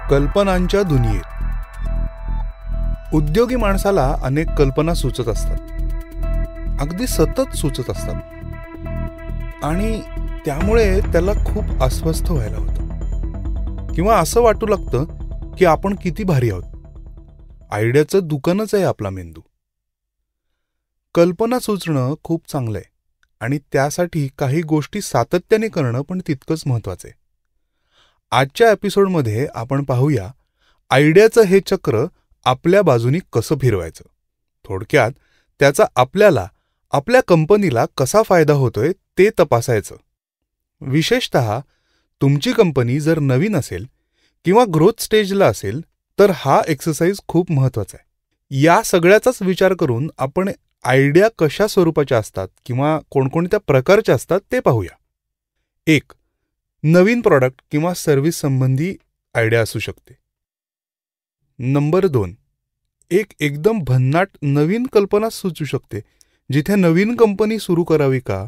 कल्पनांच्या दुनियेत उद्योगी माणसाला अनेक कल्पना सुचत असतात, अगदी सतत सुचत असतात आणि त्यामुळे त्याला खूप अस्वस्थ व्हायला होतं किंवा असं वाटू लागतं की आपण किती भारी आहोत. आयडियाचं दुकानच आहे आपला मेंदू. कल्पना सुचणं खूप चांगलं आहे आणि त्यासाठी काही गोष्टी सातत्याने करणं पण तितकंच महत्वाचं आहे. आजच्या एपिसोडमध्ये आपण पाहूया आयडियाचं हे चक्र आपल्या बाजूनी कसं फिरवायचं. थोडक्यात त्याचा आपल्याला, आपल्या कंपनीला कसा फायदा होतोय ते तपासायचं. विशेषतः तुमची कंपनी जर नवीन असेल किंवा ग्रोथ स्टेजला असेल तर हा एक्सरसाइज खूप महत्वाचा आहे. या सगळ्याचाच विचार करून आपण आयडिया कशा स्वरूपाच्या असतात किंवा कोणकोणत्या प्रकारच्या असतात ते पाहूया. 1. नवीन प्रॉडक्ट किंवा सर्व्हिस संबंधी आयडिया असू शकते. नंबर 2. एक एकदम भन्नाट नवीन कल्पना सुचू शकते, जिथे नवीन कंपनी सुरू करावी का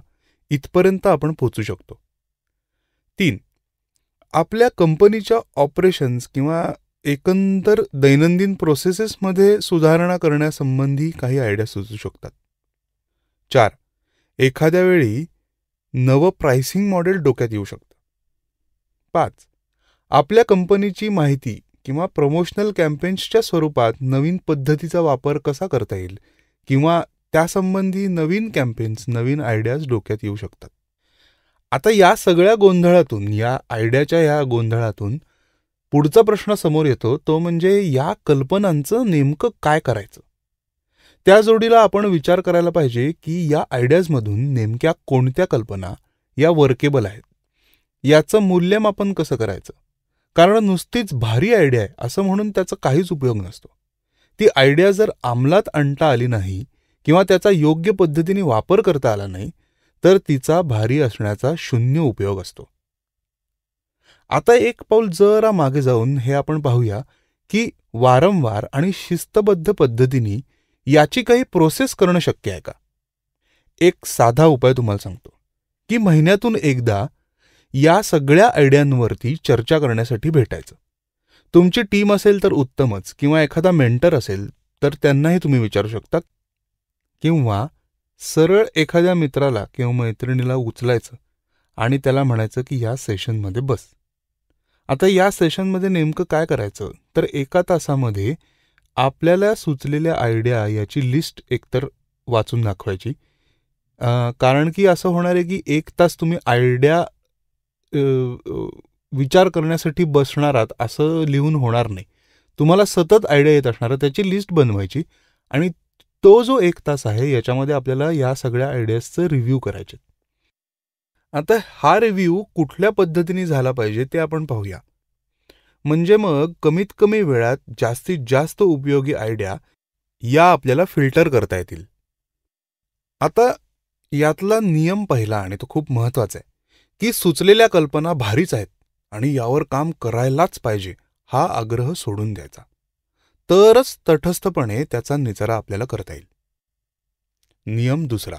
इथपर्यंत आपण पोहोचू शकतो. 3. आपल्या कंपनीच्या ऑपरेशन्स किंवा एकंदर दैनंदिन प्रोसेसेसमध्ये सुधारणा करण्यासंबंधी काही आयडिया सुचू शकतात. 4. एखाद्या वेळी नवं प्राइसिंग मॉडेल डोक्यात येऊ शकतं. 5. आपल्या कंपनीची माहिती किंवा प्रमोशनल कॅम्पेन्सच्या स्वरूपात नवीन पद्धतीचा वापर कसा करता येईल किंवा त्यासंबंधी नवीन कॅम्पेन्स, नवीन आयडियाज डोक्यात येऊ शकतात. आता या सगळ्या गोंधळातून, या आयडियाच्या या गोंधळातून पुढचा प्रश्न समोर येतो, तो म्हणजे या कल्पनांचं नेमकं काय करायचं. त्या जोडीला आपण विचार करायला पाहिजे की या आयडियाजमधून नेमक्या कोणत्या कल्पना या वर्केबल आहेत, याचं मूल्यमापन कसं करायचं. कारण नुसतीच भारी आयडिया आहे असं म्हणून त्याचा काहीच उपयोग नसतो. ती आयडिया जर अंमलात आणता आली नाही किंवा त्याचा योग्य पद्धतीने वापर करता आला नाही तर तिचा भारी असण्याचा शून्य उपयोग असतो. आता एक पाऊल जरा मागे जाऊन हे आपण पाहूया की वारंवार आणि शिस्तबद्ध पद्धतीने याची काही प्रोसेस करणं शक्य आहे का. एक साधा उपाय तुम्हाला सांगतो की महिन्यातून एकदा या सगळ्या आयडियांवरती चर्चा करण्यासाठी भेटायचं. तुमची टीम असेल तर उत्तमच, किंवा एखादा मेंटर असेल तर त्यांनाही तुम्ही विचारू शकता, किंवा सरळ एखाद्या मित्राला किंवा मैत्रिणीला उचलायचं आणि त्याला म्हणायचं की या सेशनमध्ये बस. आता या सेशनमध्ये नेमकं काय करायचं तर 1 तासामध्ये आपल्याला सुचलेल्या आयडिया याची लिस्ट एकतर वाचून दाखवायची. कारण की असं होणार आहे की 1 तास तुम्ही आयडिया विचार करण्यासाठी बसणार आहात असं लिहून होणार नाही. तुम्हाला सतत आयडिया येत असणार, त्याची लिस्ट बनवायची आणि तो जो 1 तास आहे याच्यामध्ये आपल्याला या सगळ्या आयडियाजचं रिव्ह्यू करायचे. आता हा रिव्ह्यू कुठल्या पद्धतीने झाला पाहिजे ते आपण पाहूया. म्हणजे मग कमीत कमी वेळात जास्तीत जास्त उपयोगी आयडिया या आपल्याला फिल्टर करता येतील. आता यातला नियम पहिला, आणि तो खूप महत्वाचा आहे, की सुचलेल्या कल्पना भारीच आहेत आणि यावर काम करायलाच पाहिजे हा आग्रह सोडून द्यायचा. तरच तटस्थपणे त्याचा निचरा आपल्याला करता येईल. नियम दुसरा,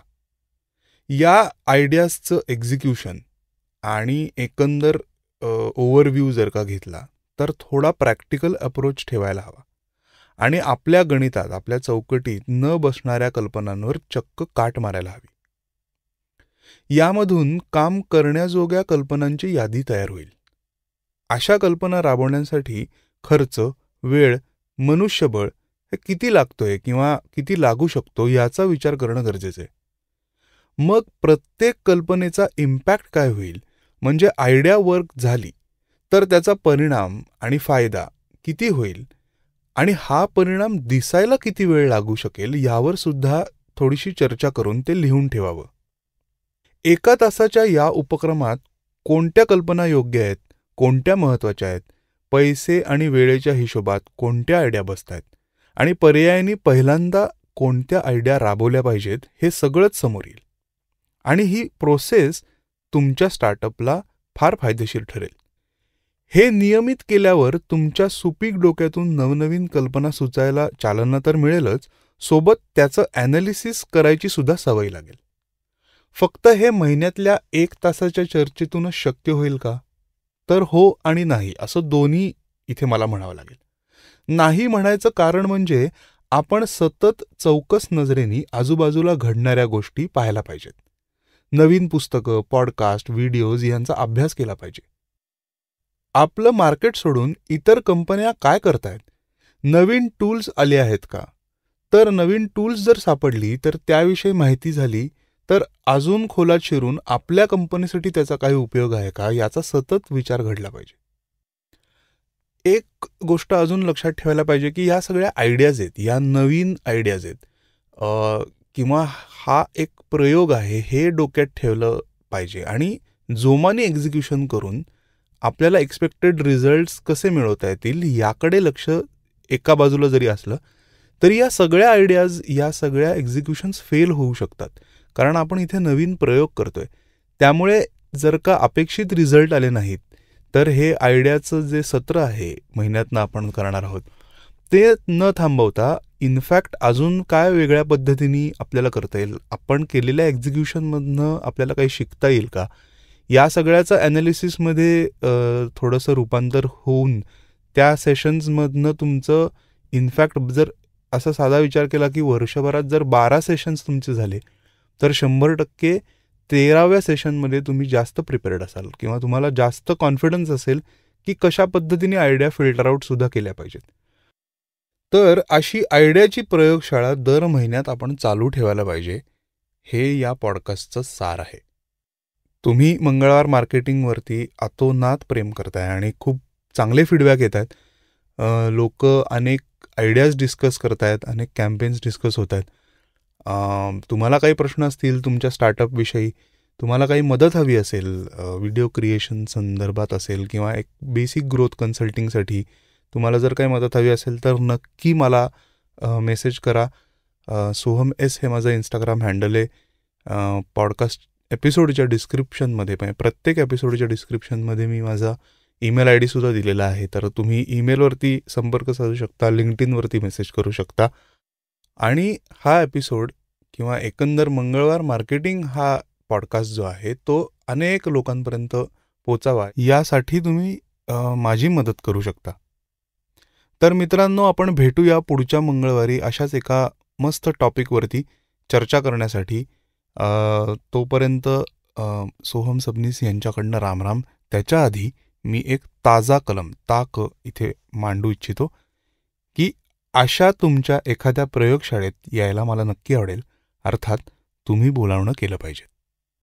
या आयडियाजचं एक्झिक्युशन आणि एकंदर ओव्हरव्ह्यू जर का घेतला तर थोडा प्रॅक्टिकल अप्रोच ठेवायला हवा आणि आपल्या गणितात, आपल्या चौकटीत न बसणाऱ्या कल्पनांवर चक्क काट मारायला हवी. यामधून काम करण्याजोग्या कल्पनांची यादी तयार होईल. अशा कल्पना राबवण्यासाठी खर्च, वेळ, मनुष्यबळ हे किती लागतोय किंवा किती लागू शकतो याचा विचार करणं गरजेचं आहे. मग प्रत्येक कल्पनेचा इम्पॅक्ट काय होईल, म्हणजे आयडिया वर्क झाली तर त्याचा परिणाम आणि फायदा किती होईल आणि हा परिणाम दिसायला किती वेळ लागू शकेल यावर सुद्धा थोडीशी चर्चा करून ते लिहून ठेवावं. 1 तासाच्या या उपक्रमात कोणत्या कल्पना योग्य आहेत, कोणत्या महत्वाच्या आहेत, पैसे आणि वेळेच्या हिशोबात कोणत्या आयडिया बसतायत आणि पर्यायाने पहिल्यांदा कोणत्या आयडिया राबवल्या पाहिजेत हे सगळंच समोर येईल. आणि ही प्रोसेस तुमच्या स्टार्टअपला फार फायदेशीर ठरेल. हे नियमित केल्यावर तुमच्या सुपीक डोक्यातून नवनवीन कल्पना सुचायला चालना तर मिळेलच, सोबत त्याचं ॲनालिसिस करायची सुद्धा सवय लागेल. फक्त हे महिन्यातल्या 1 तासाच्या चर्चेतूनच शक्य होईल का? तर हो आणि नाही असं दोन्ही इथे मला म्हणावं लागेल. नाही म्हणायचं कारण म्हणजे आपण सतत चौकस नजरेने आजूबाजूला घडणाऱ्या गोष्टी पाहायला पाहिजेत. नवीन पुस्तकं, पॉडकास्ट, व्हिडिओज यांचा अभ्यास केला पाहिजे. आपलं मार्केट सोडून इतर कंपन्या काय करतायत, नवीन टूल्स आले आहेत का, तर नवीन टूल्स जर सापडली तर त्याविषयी माहिती झाली तर अजून खोलात शिरून आपल्या कंपनीसाठी त्याचा काही उपयोग आहे का याचा सतत विचार घडला पाहिजे. एक गोष्ट अजून लक्षात ठेवायला पाहिजे की या सगळ्या आयडियाज आहेत, या नवीन आयडियाज आहेत, किंवा हा एक प्रयोग आहे हे डोक्यात ठेवलं पाहिजे आणि जोमाने एक्झिक्युशन करून आपल्याला एक्सपेक्टेड रिझल्ट्स कसे मिळवता येतील याकडे लक्ष एका बाजूला जरी असलं तरी या सगळ्या आयडियाज, या सगळ्या एक्झिक्युशन्स फेल होऊ शकतात. कारण आपण इथे नवीन प्रयोग करतोय. त्यामुळे जर का अपेक्षित रिझल्ट आले नाहीत तर हे आयडियाचं जे सत्र आहे महिन्यातनं आपण करणार आहोत ते न थांबवता इनफॅक्ट अजून काय वेगळ्या पद्धतीने आपल्याला करता येईल, आपण केलेल्या एक्झिक्युशनमधनं आपल्याला काही शिकता येईल का, या सगळ्याचं ॲनालिसिसमध्ये थोडंसं रूपांतर होऊन त्या सेशन्समधनं तुमचं इनफॅक्ट जर असा साधा विचार केला की वर्षभरात जर 12 सेशन्स तुमचे झाले तर 100% 13व्या सेशनमध्ये तुम्ही जास्त प्रिपेअर्ड असाल किंवा तुम्हाला जास्त कॉन्फिडन्स असेल की कशा पद्धतीने आयडिया फिल्टर आउट सुद्धा केल्या पाहिजेत. तर अशी आयडियाची प्रयोगशाळा दर महिन्यात आपण चालू ठेवायला पाहिजे, हे या पॉडकास्टचं सार आहे. तुम्ही मंगळवार मार्केटिंगवरती अतोनात प्रेम करताय आणि खूप चांगले फीडबॅक येत आहेत. लोक अनेक आयडियाज डिस्कस करतायत, अनेक कॅम्पेन्स डिस्कस होत आहेत. तुम्हाला काही प्रश्न असतील तुमच्या स्टार्टअपविषयी, तुम्हाला काही मदत हवी असेल व्हिडिओ क्रिएशन संदर्भात असेल किंवा एक बेसिक ग्रोथ कन्सल्टिंगसाठी तुम्हाला जर काही मदत हवी असेल तर नक्की मला मेसेज करा. सोहम एस हे माझं इंस्टाग्राम हँडल आहे. पॉडकास्ट एपिसोडच्या डिस्क्रिप्शनमध्ये, प्रत्येक एपिसोडच्या डिस्क्रिप्शनमध्ये मी माझा ईमेल आय डीसुद्धा दिलेला आहे. तर तुम्ही ईमेलवरती संपर्क साधू शकता, लिंक्डइनवरती मेसेज करू शकता. आणि हा एपिसोड किंवा एकंदर मंगळवार मार्केटिंग हा पॉडकास्ट जो आहे तो अनेक लोकांपर्यंत पोचावा यासाठी तुम्ही माझी मदत करू शकता. तर मित्रांनो, आपण भेटूया पुढच्या मंगळवारी अशाच एका मस्त टॉपिकवरती चर्चा करण्यासाठी. तोपर्यंत सोहम सबनीस यांच्याकडनं रामराम. त्याच्या आधी मी एक ताजा कलम ताक इथे मांडू इच्छितो की अशा तुमच्या एखाद्या प्रयोगशाळेत यायला मला नक्की आवडेल. अर्थात तुम्ही बोलावणं केलं पाहिजे.